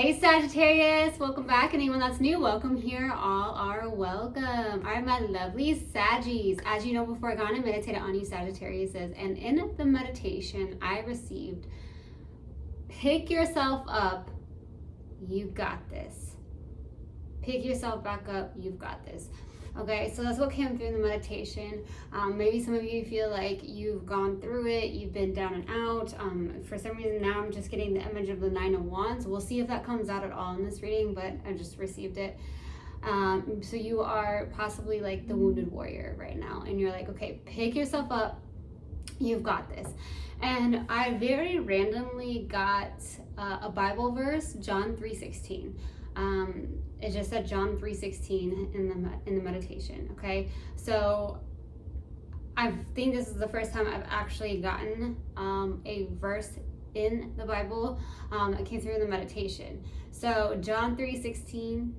Hey Sagittarius, welcome back. Anyone that's new, welcome here. All are welcome. All right, my lovely Saggies. As you know, before I got and meditated on you Sagittariuses, and in the meditation I received, pick yourself up, you've got this. Pick yourself back up, you've got this. Okay, so that's what came through in the meditation. Maybe some of you feel like you've gone through it, you've been down and out. For some reason now I'm just getting the image of the Nine of Wands. We'll see if that comes out at all in this reading, but I just received it. So you are possibly like the wounded warrior right now, and you're like, okay, pick yourself up, you've got this. And I very randomly got a Bible verse, John 3:16. It just said John 3:16 in the meditation. Okay, so I think this is the first time I've actually gotten a verse in the Bible that came through in the meditation. So John 3:16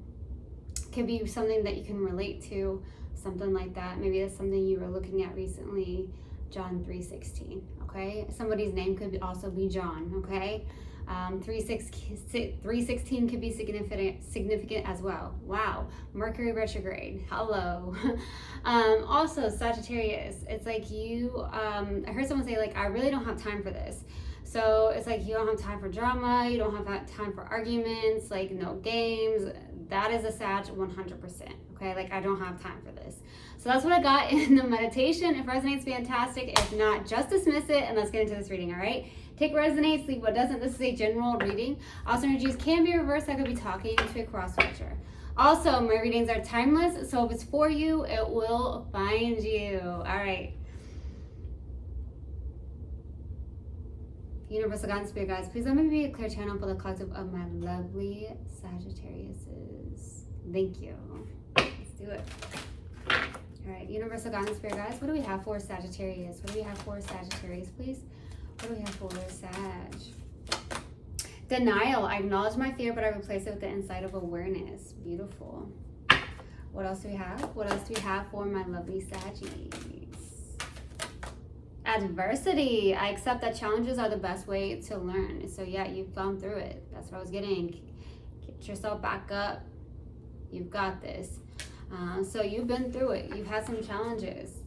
could be something that you can relate to, something like that. Maybe that's something you were looking at recently. John 3:16. Okay, somebody's name could also be John. Okay. 3:16 could be significant as well. Wow, Mercury retrograde. Hello. Also Sagittarius, it's like you, I heard someone say like, I really don't have time for this. So it's like you don't have time for drama, you don't have time for arguments, like no games. That is a Sag 100%. Okay, like I don't have time for this. So that's what I got in the meditation. If resonates, fantastic. If not, just dismiss it and let's get into this reading. All right, take what resonates, leave what doesn't. This is a general reading. Also, energies can be reversed. I could be talking to a cross watcher. Also, my readings are timeless, so if it's for you, it will find you. All right. Universal guidance, spirit guides, please let me be a clear channel for the collective of my lovely Sagittariuses. Thank you. Let's do it. All right, universal guidance, spirit guides, what do we have for Sagittarius? What do we have for Sagittarius, please? What do we have for Sag? Denial. I acknowledge my fear, but I replace it with the insight of awareness. Beautiful. What else do we have? What else do we have for my lovely Saggies? Adversity. I accept that challenges are the best way to learn. So yeah, you've gone through it. That's what I was getting. Get yourself back up. You've got this. So you've been through it. You've had some challenges.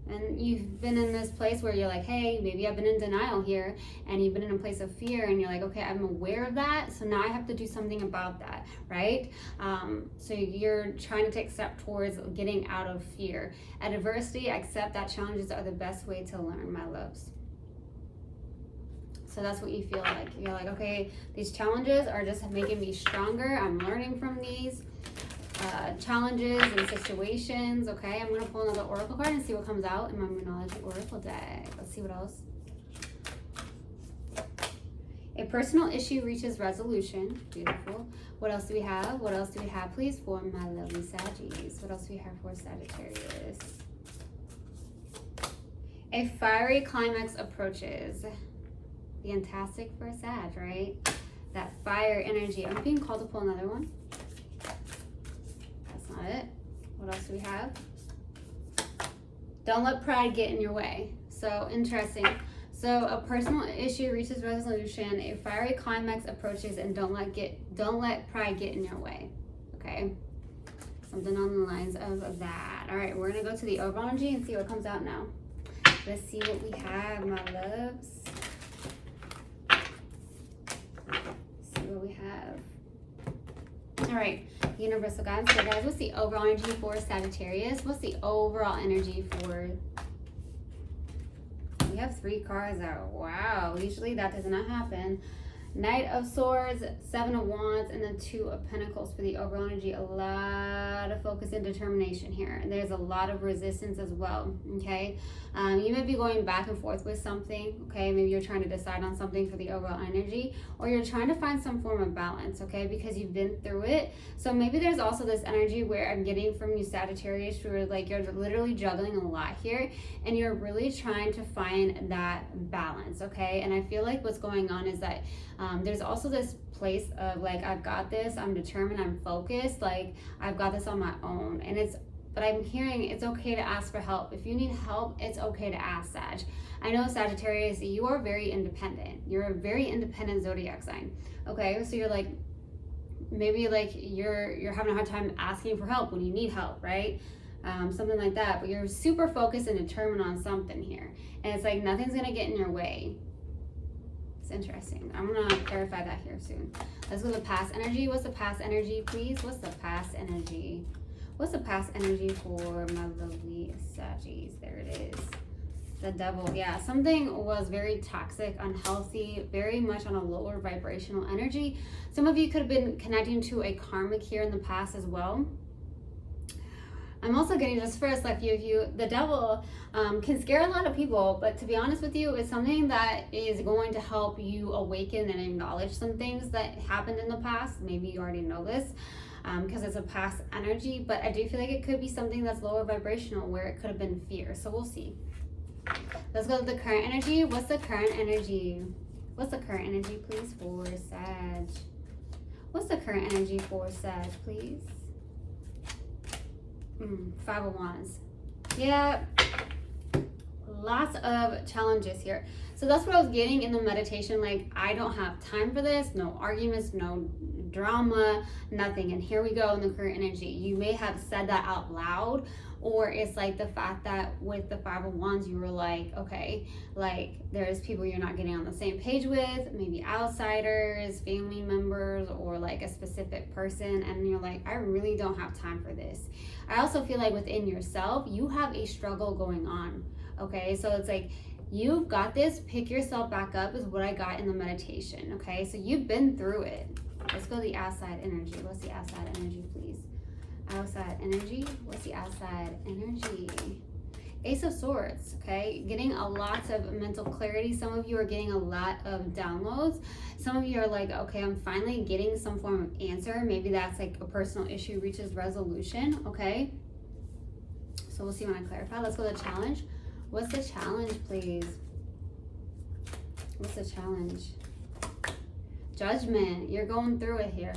And you've been in this place where you're like, hey, maybe I've been in denial here, and you've been in a place of fear, and you're like, okay, I'm aware of that, so now I have to do something about that, right? So you're trying to take a step towards getting out of fear. At adversity, accept that challenges are the best way to learn, my loves. So that's what you feel like. You're like, okay, these challenges are just making me stronger. I'm learning from these challenges and situations. Okay, I'm going to pull another oracle card and see what comes out in my Moonology oracle deck. Let's see what else. A personal issue reaches resolution. Beautiful. What else do we have? What else do we have, please, for my lovely Saggies? What else do we have for Sagittarius? A fiery climax approaches. Fantastic for Sag, right? That fire energy. I'm being called to pull another one. That's not it. What else do we have? Don't let pride get in your way. So interesting. So a personal issue reaches resolution, a fiery climax approaches, and don't let pride get in your way. Okay? Something on the lines of that. All right, we're gonna go to the overall energy and see what comes out now. Let's see what we have, my loves. See what we have. All right, universal guidance. So guys, what's the overall energy for Sagittarius? What's the overall energy for... We have 3 cards out. Wow, usually that does not happen. Knight of Swords, 7 of Wands, and then 2 of Pentacles for the overall energy. A lot of focus and determination here. And there's a lot of resistance as well, okay? You may be going back and forth with something, okay? Maybe you're trying to decide on something for the overall energy, or you're trying to find some form of balance, okay? Because you've been through it. So maybe there's also this energy where I'm getting from you Sagittarius, where like you're literally juggling a lot here, and you're really trying to find that balance, okay? And I feel like what's going on is that there's also this place of like, I've got this, I'm determined, I'm focused, like I've got this on my own. And it's but I'm hearing it's okay to ask for help. If you need help, it's okay to ask, Sag. I know, Sagittarius, you are very independent. You're a very independent zodiac sign. Okay, so you're like, maybe like you're having a hard time asking for help when you need help, right? Something like that. But you're super focused and determined on something here, and it's like nothing's gonna get in your way. It's interesting. I'm gonna clarify that here soon. Let's go to past energy. What's the past energy, please? What's the past energy? What's the past energy for my lovely Saggies? There it is. The devil. Yeah, something was very toxic, unhealthy, very much on a lower vibrational energy. Some of you could have been connecting to a karmic here in the past as well. I'm also getting, just for a select few of you, the devil can scare a lot of people, but to be honest with you, it's something that is going to help you awaken and acknowledge some things that happened in the past. Maybe you already know this because it's a past energy, but I do feel like it could be something that's lower vibrational where it could have been fear. So we'll see. Let's go to the current energy. What's the current energy? What's the current energy, please, for Sag? What's the current energy for Sag, please? 5 of Wands. Yeah, lots of challenges here. So that's what I was getting in the meditation. Like, I don't have time for this. No arguments, no drama, nothing. And here we go in the current energy. You may have said that out loud, or it's like the fact that with the 5 of Wands, you were like, okay, like there's people you're not getting on the same page with, maybe outsiders, family members, or like a specific person. And you're like, I really don't have time for this. I also feel like within yourself, you have a struggle going on. Okay, so it's like, you've got this, pick yourself back up is what I got in the meditation. Okay, so you've been through it. Let's go to the outside energy. What's the outside energy, please? Outside energy. What's the outside energy? Ace of Swords. Okay, getting a lot of mental clarity. Some of you are getting a lot of downloads. Some of you are like, okay, I'm finally getting some form of answer. Maybe that's like a personal issue reaches resolution. Okay, so we'll see when I clarify. Let's go to the challenge. What's the challenge, please? What's the challenge? Judgment. You're going through it here.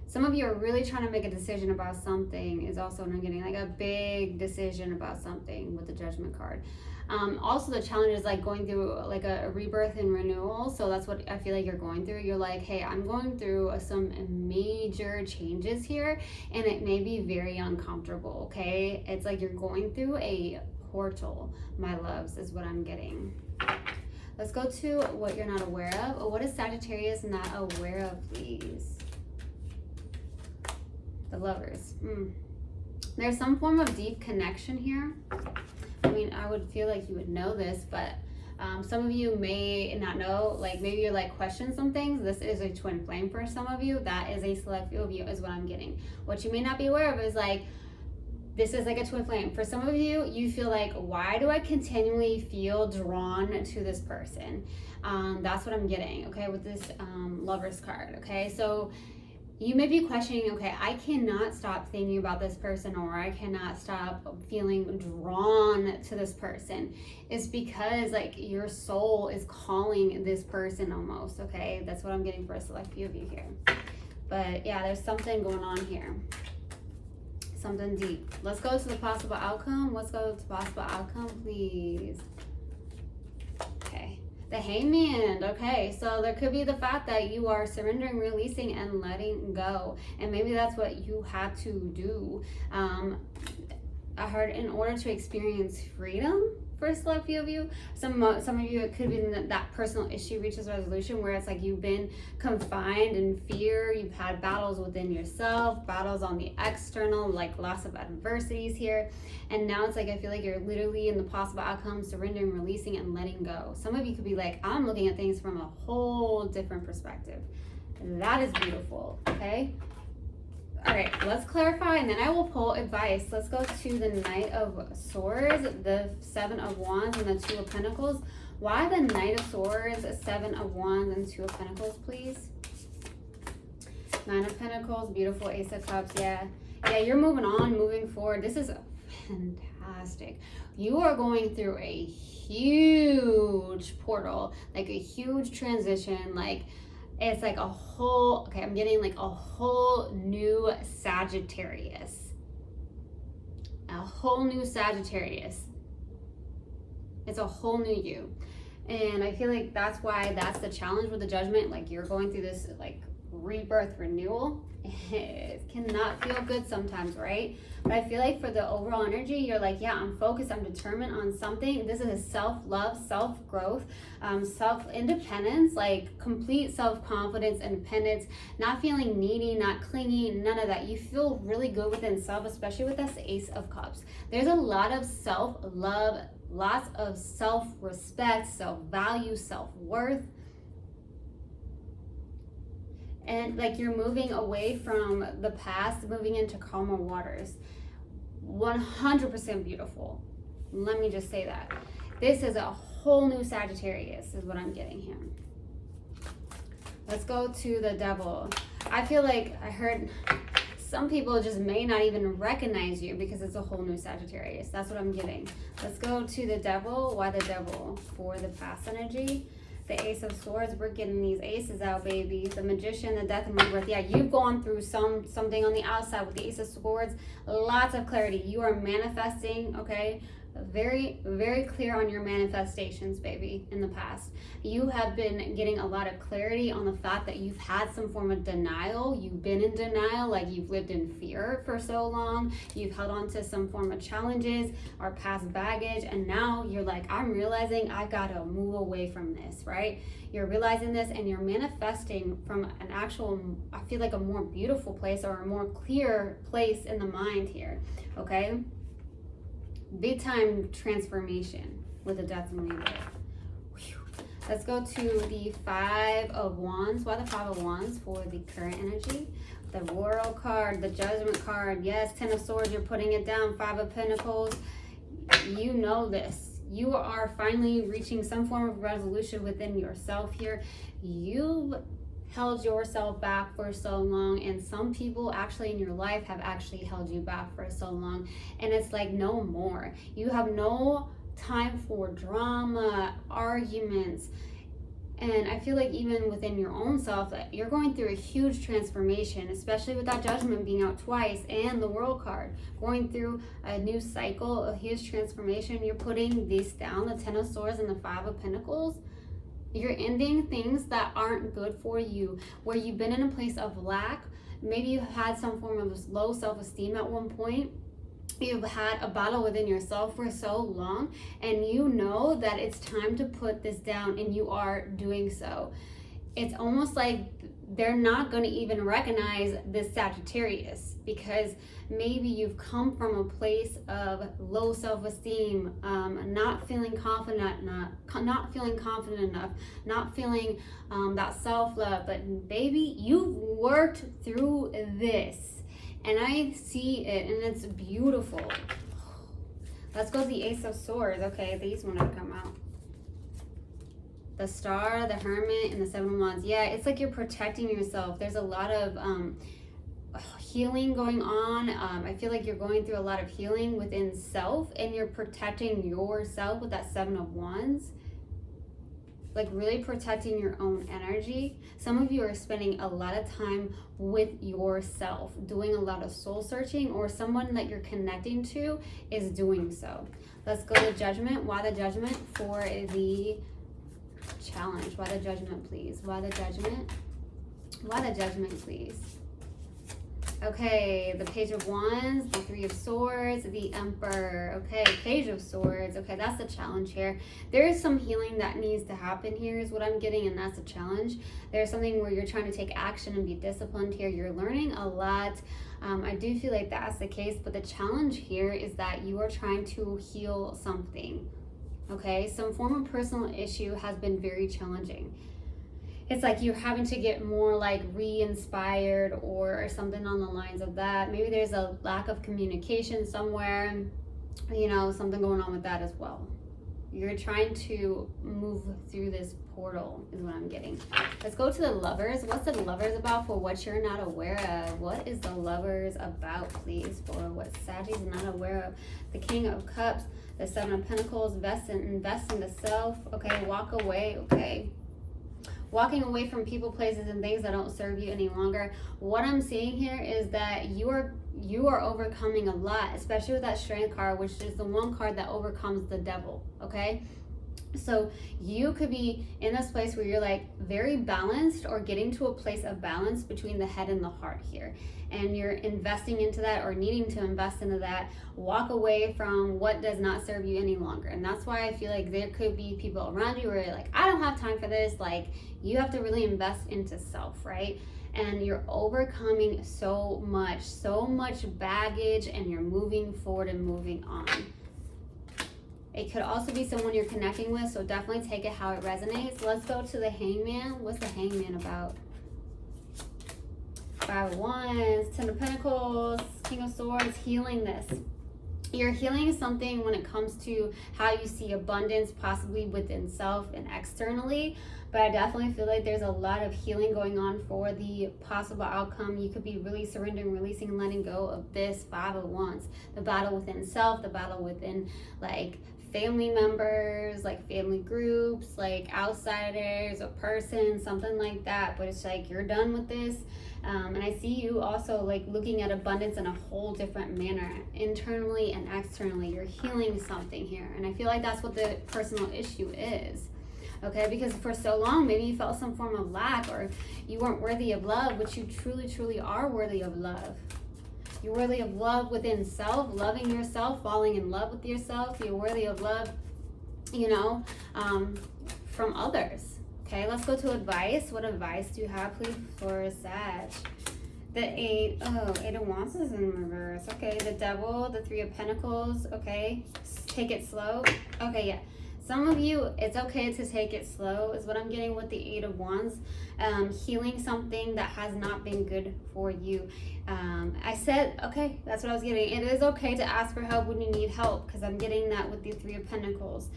Some of you are really trying to make a decision about something, is also what I'm getting, like a big decision about something with the Judgment card. Also, the challenge is like going through like a rebirth and renewal. So that's what I feel like you're going through. You're like, hey, I'm going through some major changes here, and it may be very uncomfortable, okay? It's like you're going through a portal, my loves, is what I'm getting. Let's go to what you're not aware of. What is Sagittarius not aware of, please? The Lovers. There's some form of deep connection here. I mean, I would feel like you would know this, but some of you may not know. Like, maybe you're like question some things. This is a twin flame for some of you. That is a select few of you is what I'm getting. What you may not be aware of is like, this is like a twin flame. For some of you, you feel like, why do I continually feel drawn to this person? That's what I'm getting, okay, with this Lovers card, okay? So you may be questioning, okay, I cannot stop thinking about this person, or I cannot stop feeling drawn to this person. It's because like your soul is calling this person almost, okay? That's what I'm getting for a select few of you here. But yeah, there's something going on here. Something deep. Let's go to the possible outcome. Let's go to the possible outcome, please. Okay. The Hangman. Okay, so there could be the fact that you are surrendering, releasing, and letting go. And maybe that's what you had to do. I heard in order to experience freedom, for a select few of you, some of you, it could be that personal issue reaches resolution where it's like you've been confined in fear. You've had battles within yourself, battles on the external, like lots of adversities here. And now it's like, I feel like you're literally in the possible outcome, surrendering, releasing, and letting go. Some of you could be like, I'm looking at things from a whole different perspective. That is beautiful, okay? All right, let's clarify, and then I will pull advice. Let's go to the Knight of Swords, the 7 of Wands, and the 2 of Pentacles. Why the Knight of Swords, 7 of Wands, and 2 of Pentacles, please? 9 of Pentacles, beautiful Ace of Cups. Yeah, you're moving on, moving forward. This is fantastic. You are going through a huge portal, like a huge transition, like it's like a whole, okay, I'm getting like a whole new Sagittarius. a whole new Sagittarius. It's a whole new you. And I feel like that's why that's the challenge with the Judgment. Like, you're going through this like rebirth renewal. It cannot feel good sometimes, right? But I feel like for the overall energy, you're like, yeah, I'm focused, I'm determined on something. This is a self-love, self-growth, self-independence, like complete self-confidence, independence, not feeling needy, not clingy, none of that. You feel really good within self, especially with this Ace of Cups. There's a lot of self-love, lots of self-respect, self-value, self-worth. And like, you're moving away from the past, moving into calmer waters. 100% beautiful. Let me just say that. This is a whole new Sagittarius is what I'm getting here. Let's go to the Devil. I feel like I heard some people just may not even recognize you because it's a whole new Sagittarius. That's what I'm getting. Let's go to the Devil. Why the Devil? For the past energy. The Ace of Swords, we're getting these aces out, baby. The Magician, the Death and Rebirth. Yeah, you've gone through something on the outside with the Ace of Swords. Lots of clarity. You are manifesting, okay? Very, very clear on your manifestations, baby, in the past. You have been getting a lot of clarity on the fact that you've had some form of denial. You've been in denial, like you've lived in fear for so long. You've held on to some form of challenges or past baggage, and now you're like, I'm realizing I gotta move away from this, right? You're realizing this and you're manifesting from an actual, I feel like a more beautiful place or a more clear place in the mind here, okay? Big time transformation with the Death and Rebirth. Whew. Let's go to the Five of Wands. Why the Five of Wands? For the current energy. The Royal card, the Judgment card. Yes, Ten of Swords, you're putting it down. Five of Pentacles. You know this. You are finally reaching some form of resolution within yourself here. You've held yourself back for so long, and some people actually in your life have actually held you back for so long, and it's like no more. You have no time for drama, arguments, and I feel like even within your own self that you're going through a huge transformation, especially with that Judgment being out twice and the World card, going through a new cycle, a huge transformation. You're putting these down, the Ten of Swords and the Five of Pentacles. You're ending things that aren't good for you, where you've been in a place of lack. Maybe you had some form of low self-esteem at one point. You've had a battle within yourself for so long, and you know that it's time to put this down, and you are doing so. It's almost like they're not going to even recognize this Sagittarius, because maybe you've come from a place of low self-esteem, not feeling confident, not feeling confident enough, not feeling that self-love. But baby, you've worked through this, and I see it, and it's beautiful. Let's go to the Ace of Swords. Okay, these want to come out. The Star, the Hermit, and the Seven of Wands. Yeah, it's like you're protecting yourself. There's a lot of healing going on. I feel like you're going through a lot of healing within self, and you're protecting yourself with that Seven of Wands. Like really protecting your own energy. Some of you are spending a lot of time with yourself, doing a lot of soul searching, or someone that you're connecting to is doing so. Let's go to Judgment. Why the Judgment? For the challenge. Why the Judgment, please? Why the Judgment? Why the Judgment, please? Okay, the Page of Wands, the Three of Swords, the Emperor. Okay, Page of Swords. Okay, that's the challenge here. There is some healing that needs to happen here is what I'm getting, and that's a challenge. There's something where you're trying to take action and be disciplined here. You're learning a lot. I do feel like that's the case, but the challenge here is that you are trying to heal something. Okay, some form of personal issue has been very challenging. It's like you're having to get more like re-inspired or something on the lines of that. Maybe there's a lack of communication somewhere, you know, something going on with that as well. You're trying to move through this portal is what I'm getting. Let's go to the Lovers. What's the Lovers about for what you're not aware of? What is the Lovers about, please, for what Sagittarius is not aware of? The King of Cups, the Seven of Pentacles, invest in the self. Okay, walk away. Okay. walking away from people, places, and things that don't serve you any longer. What I'm seeing here is that you are overcoming a lot, especially with that Strength card, which is the one card that overcomes the devil, okay? So you could be in this place where you're like very balanced, or getting to a place of balance between the head and the heart here. And you're investing into that, or needing to invest into that. Walk away from what does not serve you any longer. And that's why I feel like there could be people around you where you're like, I don't have time for this. Like, you have to really invest into self, right? And you're overcoming so much baggage, and you're moving forward and moving on. It could also be someone you're connecting with, so definitely take it how it resonates. Let's go to the Hangman. What's the Hangman about? 5 of Wands, 10 of Pentacles, King of Swords, healing this. You're healing something when it comes to how you see abundance, possibly within self and externally. But I definitely feel like there's a lot of healing going on for the possible outcome. You could be really surrendering, releasing, and letting go of this 5 of Wands. The battle within self, the battle within like family members, like family groups, like outsiders, a person, something like that. But it's like you're done with this. And I see you also like looking at abundance in a whole different manner, internally and externally. You're healing something here. And I feel like that's what the personal issue is. Okay, because for so long, maybe you felt some form of lack, or you weren't worthy of love, but you truly are worthy of love. You're worthy of love within self, loving yourself, falling in love with yourself. You're worthy of love, you know, from others. Okay, let's go to advice. What advice do you have, please, for Sag? The 8 of Wands is in reverse. Okay, the Devil, the 3 of Pentacles. Okay, take it slow. Okay, yeah. Some of you, it's okay to take it slow, is what I'm getting with the 8 of Wands. Healing something that has not been good for you. I said, okay, that's what I was getting. It is okay to ask for help when you need help, because I'm getting that with the 3 of Pentacles.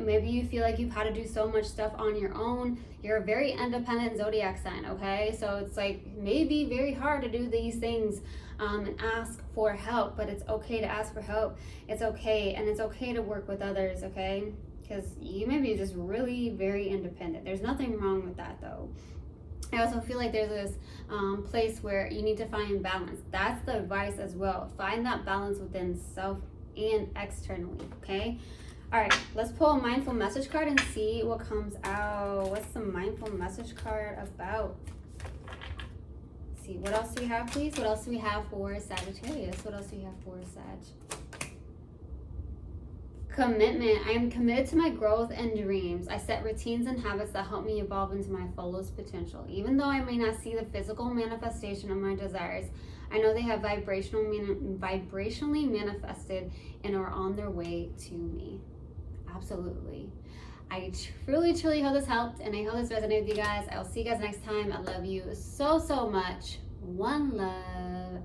Maybe you feel like you've had to do so much stuff on your own. You're a very independent zodiac sign, okay? So it's like maybe very hard to do these things and ask for help, but it's okay to ask for help. It's okay, and it's okay to work with others, okay? Because you may be just really very independent. There's nothing wrong with that, though. I also feel like there's this place where you need to find balance. That's the advice as well. Find that balance within self and externally, okay? All right, let's pull a mindful message card and see what comes out. What's the mindful message card about? Let's see, what else do we have, please? What else do we have for Sagittarius? What else do we have for Sag? Commitment. I am committed to my growth and dreams. I set routines and habits that help me evolve into my fullest potential. Even though I may not see the physical manifestation of my desires, I know they have vibrationally manifested and are on their way to me. Absolutely. I truly hope this helped, and I hope this resonated with you guys. I'll see you guys next time. I love you so much. One love.